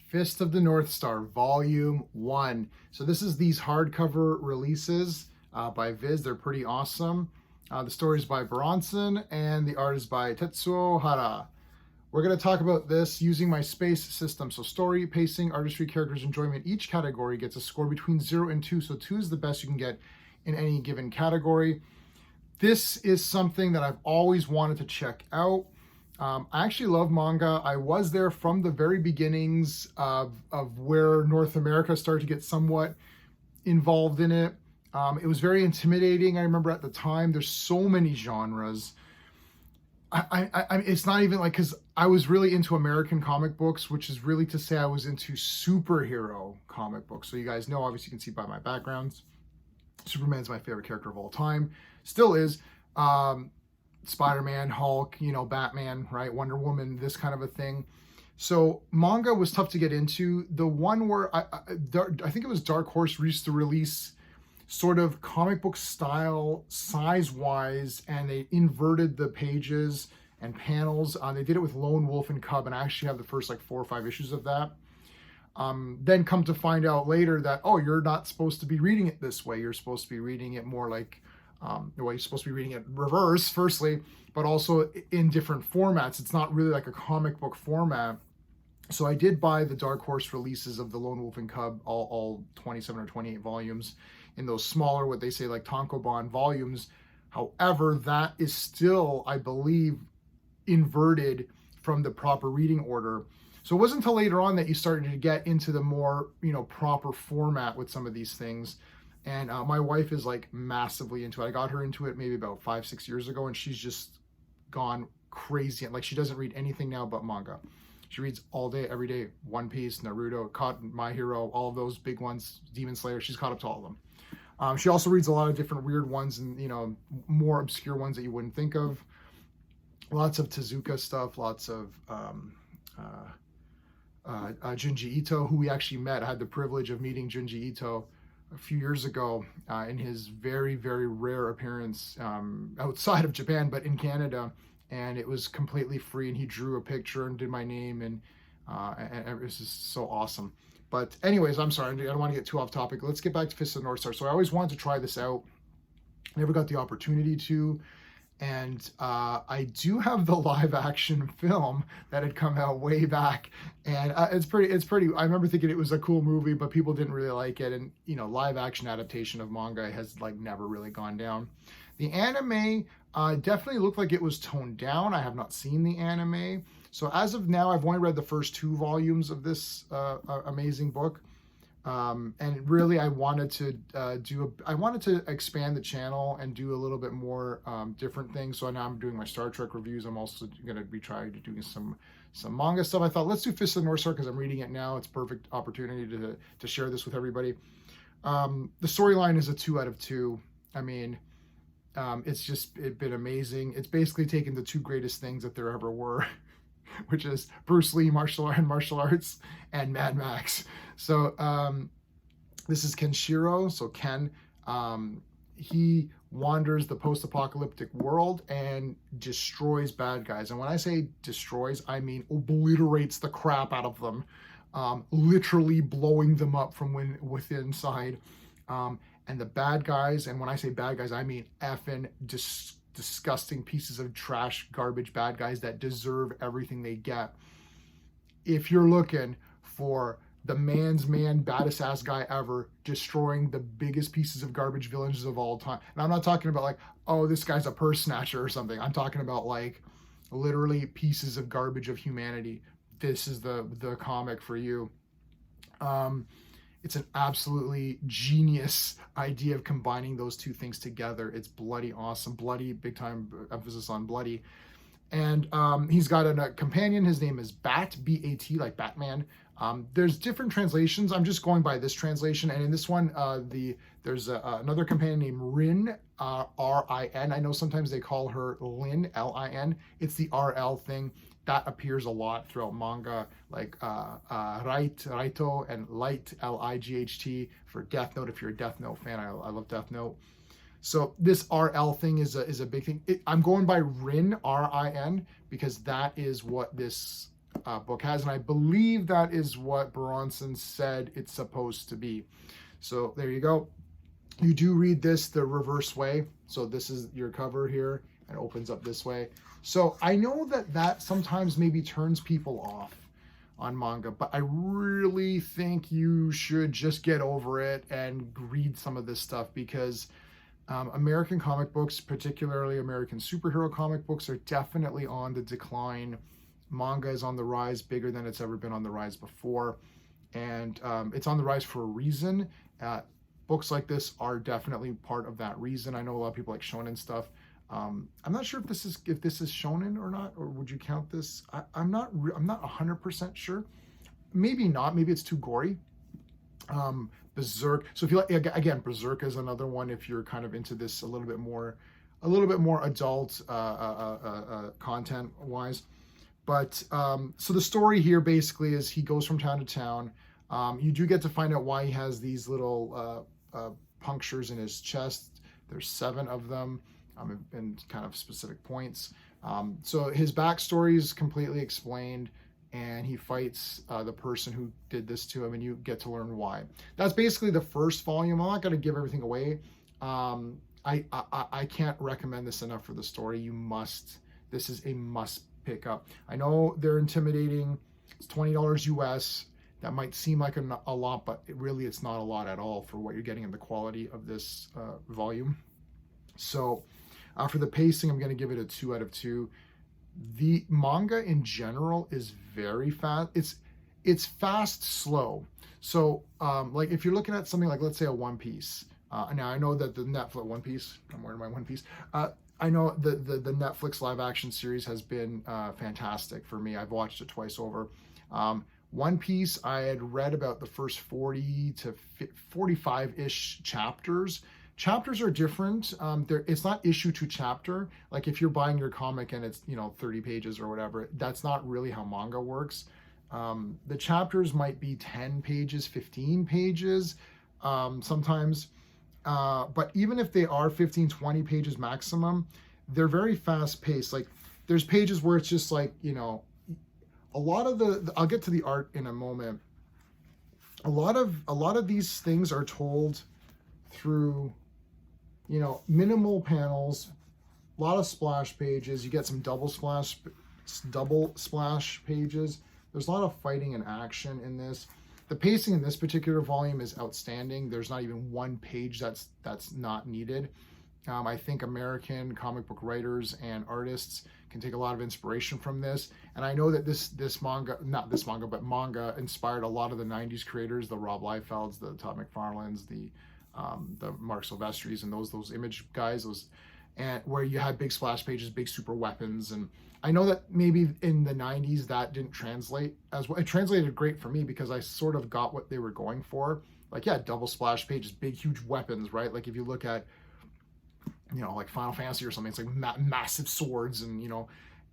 Fist of the North Star, Volume 1. So this is these hardcover releases by Viz. They're pretty awesome. The story is by Bronson, and the art is by Tetsuo Hara. We're going to talk about this using my space system. So story, pacing, artistry, characters, enjoyment. Each category gets a score between 0 and 2. So 2 is the best you can get in any given category. This is something that I've always wanted to check out. I actually love manga. I was there from the very beginnings of where North America started to get somewhat involved in it. It was very intimidating. I remember at the time, there's so many genres. It's not even like, because I was really into American comic books, which is really to say I was into superhero comic books. So you guys know, obviously you can see by my backgrounds, Superman's my favorite character of all time. Still is. Spider-Man, Hulk, Batman, right? Wonder Woman, this kind of a thing. So manga was tough to get into. The one where I think it was Dark Horse used to release sort of comic book style, size-wise, and they inverted the pages and panels. They did it with Lone Wolf and Cub, and I actually have the first 4 or 5 issues of that. Then come to find out later that, oh, you're not supposed to be reading it this way. You're supposed to be reading it more like, you're supposed to be reading it reverse, firstly, but also in different formats. It's not really like a comic book format. So I did buy the Dark Horse releases of the Lone Wolf and Cub, all 27 or 28 volumes in those smaller, what they say like tankobon volumes. However, that is still, I believe, inverted from the proper reading order. So it wasn't until later on that you started to get into the more, proper format with some of these things. And my wife is massively into it. I got her into it maybe about 5-6 years ago, and she's just gone crazy. And she doesn't read anything now but manga. She reads all day, every day. One Piece, Naruto, My Hero, all of those big ones, Demon Slayer. She's caught up to all of them. She also reads a lot of different weird ones and, more obscure ones that you wouldn't think of. Lots of Tezuka stuff, lots of Junji Ito, who we actually met. I had the privilege of meeting Junji Ito a few years ago in his very, very rare appearance outside of Japan, but in Canada, and it was completely free, and he drew a picture and did my name, and it was just so awesome. But anyways, I'm sorry, I don't want to get too off topic. Let's get back to Fist of the North Star. So I always wanted to try this out. Never got the opportunity to. And I do have the live action film that had come out way back, and it's pretty. I remember thinking it was a cool movie, but people didn't really like it. And live action adaptation of manga has never really gone down. The anime definitely looked like it was toned down. I have not seen the anime, so as of now, I've only read the first 2 volumes of this amazing book. And really, I wanted to expand the channel and do a little bit more different things. So now I'm doing my Star Trek reviews. I'm also going to be trying to do some manga stuff. I thought, let's do Fist of the North Star because I'm reading it now. It's a perfect opportunity to share this with everybody. The storyline is a 2 out of 2. I mean, it's been amazing. It's basically taken the 2 greatest things that there ever were, which is Bruce Lee martial arts and Mad Max. So this is Kenshiro. So Ken, he wanders the post-apocalyptic world and destroys bad guys. And when I say destroys, I mean obliterates the crap out of them, literally blowing them up from within inside. And the bad guys, and when I say bad guys, I mean effing disgusting pieces of trash, garbage, bad guys that deserve everything they get. If you're looking for the man's man, baddest ass guy ever, destroying the biggest pieces of garbage villains of all time, and I'm not talking about oh, this guy's a purse snatcher or something. I'm talking about literally pieces of garbage of humanity. This is the comic for you. It's an absolutely genius idea of combining those 2 things together. It's bloody awesome, bloody, big time emphasis on bloody. And he's got a companion. His name is Bat, B-A-T, like Batman. There's different translations. I'm just going by this translation. And in this one, there's another companion named Rin, R-I-N. I know sometimes they call her Lin, L-I-N. It's the R-L thing. That appears a lot throughout manga, like Raito and Light, L-I-G-H-T, for Death Note. If you're a Death Note fan, I love Death Note. So this RL thing is a big thing. I'm going by Rin, R-I-N, because that is what this book has, and I believe that is what Bronson said it's supposed to be. So there you go. You do read this the reverse way. So this is your cover here, and it opens up this way. So I know that sometimes maybe turns people off on manga, but I really think you should just get over it and read some of this stuff, because American comic books, particularly American superhero comic books, are definitely on the decline. Manga is on the rise, bigger than it's ever been on the rise before, and it's on the rise for a reason. Books like this are definitely part of that reason. I know a lot of people like shonen stuff. I'm not sure if this is shonen or not, or would you count this? I'm not 100% sure. Maybe not. Maybe it's too gory. Berserk. So if you like, again, Berserk is another one if you're kind of into this a little bit more adult content wise. But so the story here basically is he goes from town to town. You do get to find out why he has these little punctures in his chest. There's 7 of them in kind of specific points. So his backstory is completely explained, and he fights the person who did this to him, and you get to learn why. That's basically the first volume. I'm not going to give everything away. I can't recommend this enough for the story. This is a must pick up. I know they're intimidating. It's $20 US. That might seem like a lot, but it's not a lot at all for what you're getting in the quality of this volume. So for the pacing, I'm going to give it a 2 out of 2. The manga in general is very fast. It's fast, slow. So like if you're looking at something like, let's say, a One Piece. Now I know that the Netflix One Piece, I'm wearing my One Piece. I know the Netflix live action series has been fantastic for me. I've watched it twice over. One Piece, I had read about the first 40 to 45-ish chapters. Chapters are different. It's not issue to chapter. Like if you're buying your comic and it's 30 pages or whatever, that's not really how manga works. The chapters might be 10 pages, 15 pages sometimes. But even if they are 15, 20 pages maximum, they're very fast paced. Like there's pages where it's just like, a lot of I'll get to the art in a moment. A lot of these things are told through, minimal panels, a lot of splash pages. You get some double splash pages. There's a lot of fighting and action in this. The pacing in this particular volume is outstanding. There's not even one page that's not needed. I think American comic book writers and artists can take a lot of inspiration from this. And I know that manga inspired a lot of the 90s creators, the Rob Liefelds, the Todd McFarlanes, the Mark Silvestris, and those image guys, and where you had big splash pages, big super weapons. And I know that maybe in the 90s that didn't translate as well. It translated great for me because I sort of got what they were going for. Like, yeah, double splash pages, big, huge weapons, right? Like if you look at, like Final Fantasy or something, it's like massive swords, and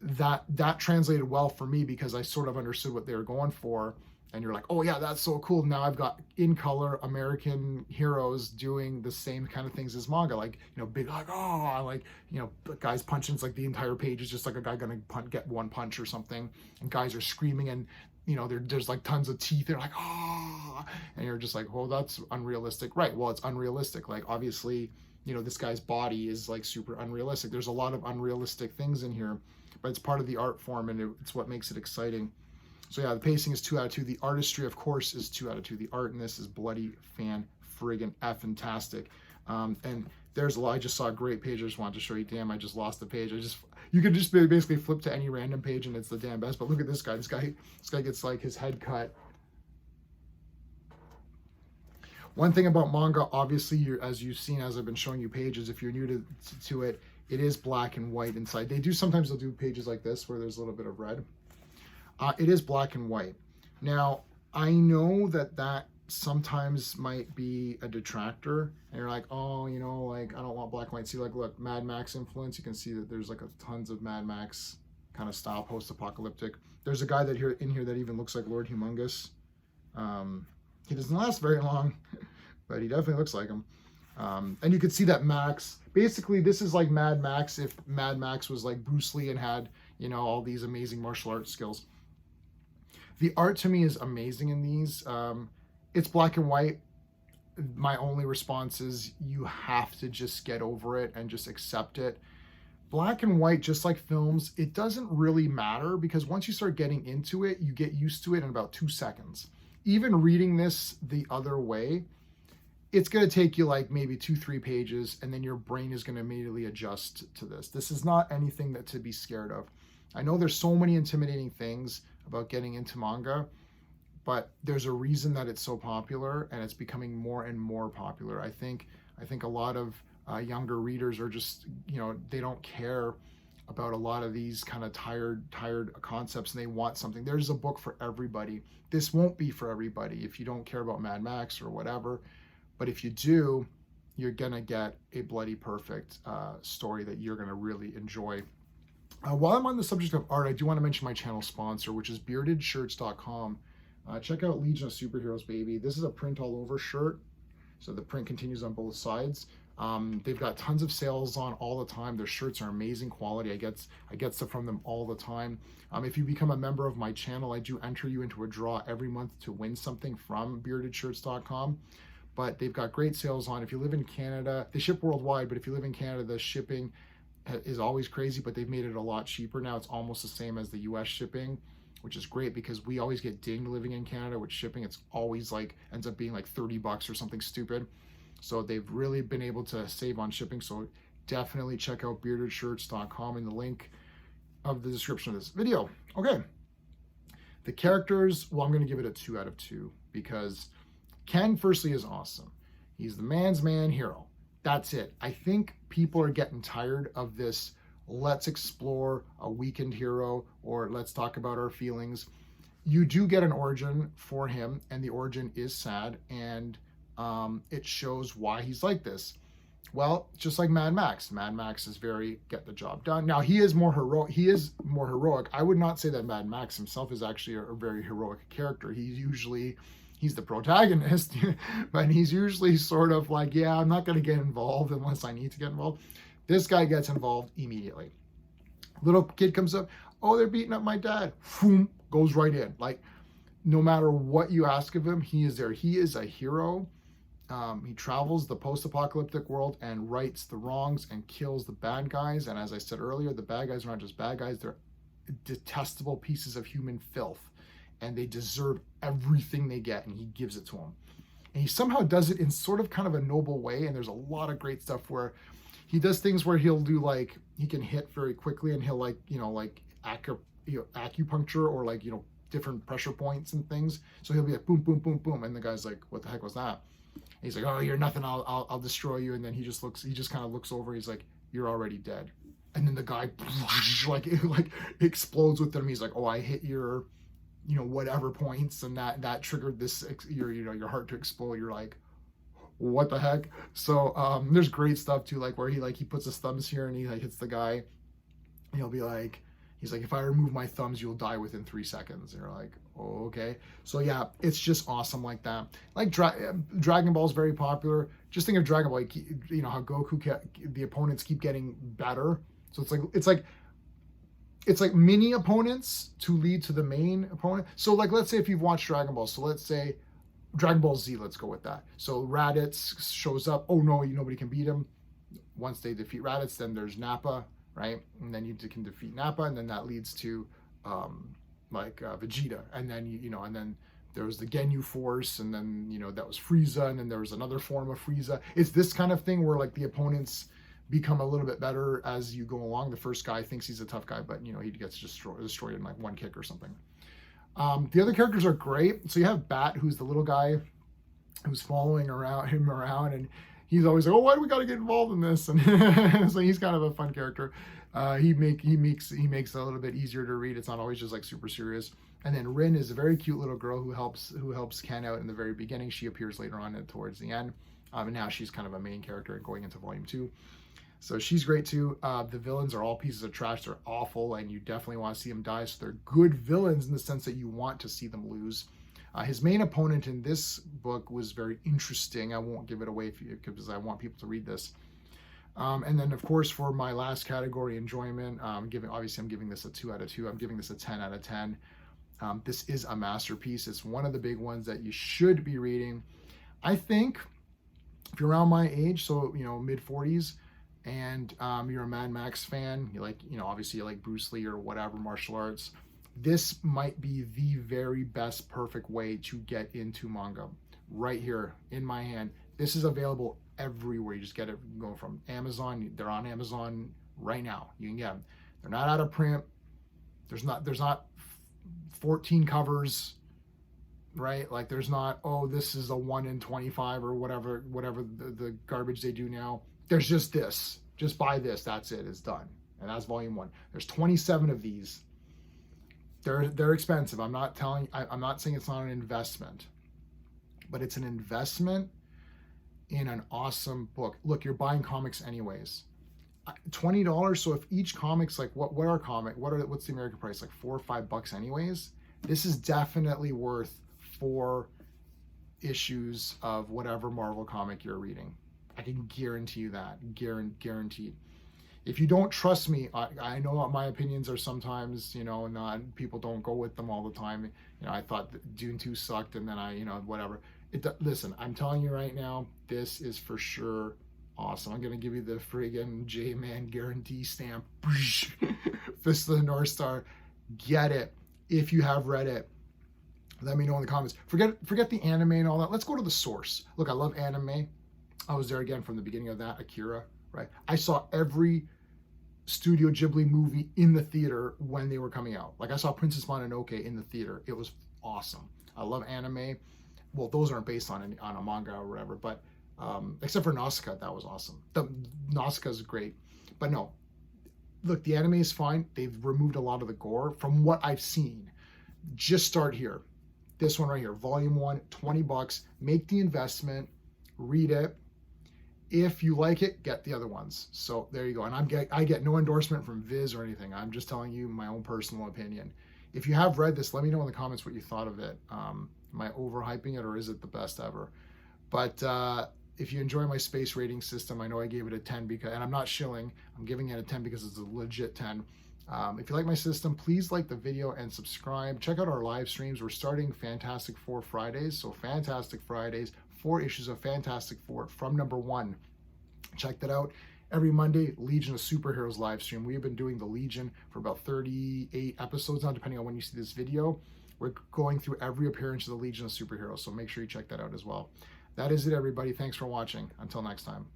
that translated well for me because I sort of understood what they were going for. And you're like, oh yeah, that's so cool. Now I've got in color American heroes doing the same kind of things as manga, like big, like guys punching. It's like the entire page is just like a guy gonna get one punch or something, and guys are screaming, and there's like tons of teeth. They're like, and you're just like, oh, that's unrealistic, right? Well, it's unrealistic. Like obviously, this guy's body is like super unrealistic. There's a lot of unrealistic things in here, but it's part of the art form, and it's what makes it exciting. So yeah, the pacing is 2 out of 2. The artistry, of course, is 2 out of 2. The art in this is bloody friggin' fantastic. And there's a lot. I just saw a great page. I just wanted to show you. Damn, I just lost the page. You could just basically flip to any random page and it's the damn best. But look at this guy. This guy gets like his head cut. One thing about manga, obviously, as you've seen, as I've been showing you pages, if you're new to it, it is black and white inside. Sometimes they'll do pages like this where there's a little bit of red. It is black and white. Now, I know that sometimes might be a detractor, and you're like, oh, like I don't want black and white. See, like, look, Mad Max influence. You can see that there's like tons of Mad Max kind of style, post-apocalyptic. There's a guy in here that even looks like Lord Humongous. He doesn't last very long, but he definitely looks like him. And you could see that Max, basically this is like Mad Max if Mad Max was like Bruce Lee and had, all these amazing martial arts skills. The art to me is amazing in these. It's black and white. My only response is you have to just get over it and just accept it. Black and white, just like films, it doesn't really matter because once you start getting into it, you get used to it in about 2 seconds. Even reading this the other way, it's going to take you like maybe 2-3 pages, and then your brain is going to immediately adjust to this. This is not anything that to be scared of. I know there's so many intimidating things about getting into manga, but there's a reason that it's so popular, and it's becoming more and more popular. I think a lot of younger readers are just, they don't care about a lot of these kind of tired concepts, and they want something. There's a book for everybody. This won't be for everybody if you don't care about Mad Max or whatever, but if you do, you're gonna get a bloody perfect story that you're gonna really enjoy. While I'm on the subject of art, I do want to mention my channel sponsor, which is beardedshirts.com. Check out Legion of Superheroes, baby. This is a print all over shirt, so the print continues on both sides. They've got tons of sales on all the time. Their shirts are amazing quality. I get stuff from them all the time. If you become a member of my channel, I do enter you into a draw every month to win something from beardedshirts.com. But they've got great sales on. If you live in Canada, they ship worldwide, but if you live in Canada, the shipping is always crazy, but they've made it a lot cheaper now. It's almost the same as the US shipping, which is great because we always get dinged living in Canada with shipping. It's always like ends up being like $30 or something stupid. So they've really been able to save on shipping. So definitely check out beardedshirts.com in the link of the description of this video. Okay. The characters, well, I'm going to give it a 2 out of 2 because Ken, firstly, is awesome. He's the man's man hero. That's it. I think people are getting tired of this, let's explore a weakened hero, or let's talk about our feelings. You do get an origin for him, and the origin is sad, and it shows why he's like this. Well, just like Mad Max. Mad Max is very get the job done. Now, he is more heroic. I would not say that Mad Max himself is actually a very heroic character. He's the protagonist, but he's usually sort of like, yeah, I'm not going to get involved unless I need to get involved. This guy gets involved immediately. Little kid comes up, oh, they're beating up my dad. Boom, goes right in. Like, no matter what you ask of him, he is there. He is a hero. He travels the post-apocalyptic world and rights the wrongs and kills the bad guys. And as I said earlier, the bad guys are not just bad guys, they're detestable pieces of human filth. And they deserve everything they get, and he gives it to them. And he somehow does it in sort of kind of a noble way, and there's a lot of great stuff where he does things where he'll do like, he can hit very quickly, and he'll like, acupuncture or like, different pressure points and things. So he'll be like, boom, boom, boom, boom, and the guy's like, what the heck was that? And he's like, oh, you're nothing, I'll destroy you. And then he just kind of looks over, he's like, you're already dead. And then the guy like explodes with him. He's like, oh, I hit your whatever points, and that triggered this, your heart to explode. You're like, what the heck? So there's great stuff too, like where he puts his thumbs here and he like hits the guy, and he'll be like, he's like, if I remove my thumbs, you'll die within 3 seconds. And you're like, oh, okay. So yeah, it's just awesome like that. Like Dragon Ball is very popular. Just think of Dragon Ball, how Goku the opponents keep getting better. So it's like mini opponents to lead to the main opponent. So like, let's say if you've watched Dragon Ball, so let's say Dragon Ball Z, let's go with that. So Raditz shows up. Oh no, nobody can beat him. Once they defeat Raditz, then there's Nappa, right? And then you can defeat Nappa, and then that leads to Vegeta. And then, and then there was the Ginyu Force, and then, that was Frieza, and then there was another form of Frieza. It's this kind of thing where like the opponents become a little bit better as you go along. The first guy thinks he's a tough guy, but he gets destroyed in like one kick or something. The other characters are great. So you have Bat, who's the little guy who's following him around, and he's always like, oh, why do we got to get involved in this? And so he's kind of a fun character. He makes it a little bit easier to read. It's not always just like super serious. And then Rin is a very cute little girl who helps Ken out in the very beginning. She appears later on and towards the end. And now she's kind of a main character going into volume 2. So she's great too. The villains are all pieces of trash. They're awful, and you definitely want to see them die. So they're good villains in the sense that you want to see them lose. His main opponent in this book was very interesting. I won't give it away because I want people to read this. And then, of course, for my last category, enjoyment, I'm giving this a 2 out of 2. I'm giving this a 10 out of 10. This is a masterpiece. It's one of the big ones that you should be reading. I think if you're around my age, so mid 40s, and you're a Mad Max fan, you like, obviously you like Bruce Lee or whatever martial arts, this might be the very best perfect way to get into manga. Right here in my hand. This is available everywhere. You just get it going from Amazon. They're on Amazon right now. You can get them. They're not out of print. There's not 14 covers, right? Like there's not, oh, this is a 1 in 25 or whatever the garbage they do now. There's just this. Just buy this. That's it. It's done. And that's volume 1. There's 27 of these. They're expensive. I'm not saying it's not an investment, but it's an investment in an awesome book. Look, you're buying comics anyways. $20. So if each comic's like, what's the American price? Like $4 or $5 anyways. This is definitely worth 4 issues of whatever Marvel comic you're reading. I can guarantee you that. Guaranteed. If you don't trust me, I know what my opinions are sometimes, not, people don't go with them all the time. I thought that Dune 2 sucked, and then whatever. Listen, I'm telling you right now, this is for sure awesome. I'm going to give you the friggin' J-Man guarantee stamp. Fist of the North Star. Get it. If you have read it, let me know in the comments. Forget the anime and all that. Let's go to the source. Look, I love anime. I was there again from the beginning of that, Akira, right? I saw every Studio Ghibli movie in the theater when they were coming out. Like I saw Princess Mononoke in the theater. It was awesome. I love anime. Well, those aren't based on a manga or whatever, but except for Nausicaa, that was awesome. The Nausicaa is great, but no. Look, the anime is fine. They've removed a lot of the gore from what I've seen. Just start here. This one right here, volume 1, $20. Make the investment, read it. If you like it, get the other ones. So there you go. And I get no endorsement from Viz or anything. I'm just telling you my own personal opinion. If you have read this, let me know in the comments what you thought of it. Am I overhyping it, or is it the best ever? But if you enjoy my space rating system, I know I gave it a 10 and I'm not shilling. I'm giving it a 10 because it's a legit 10. If you like my system, please like the video and subscribe. Check out our live streams. We're starting Fantastic Four Fridays. So Fantastic Fridays, 4 issues of Fantastic Four from number 1. Check that out. Every Monday, Legion of Superheroes live stream. We have been doing the Legion for about 38 episodes now, depending on when you see this video. We're going through every appearance of the Legion of Superheroes, so make sure you check that out as well. That is it, everybody. Thanks for watching. Until next time.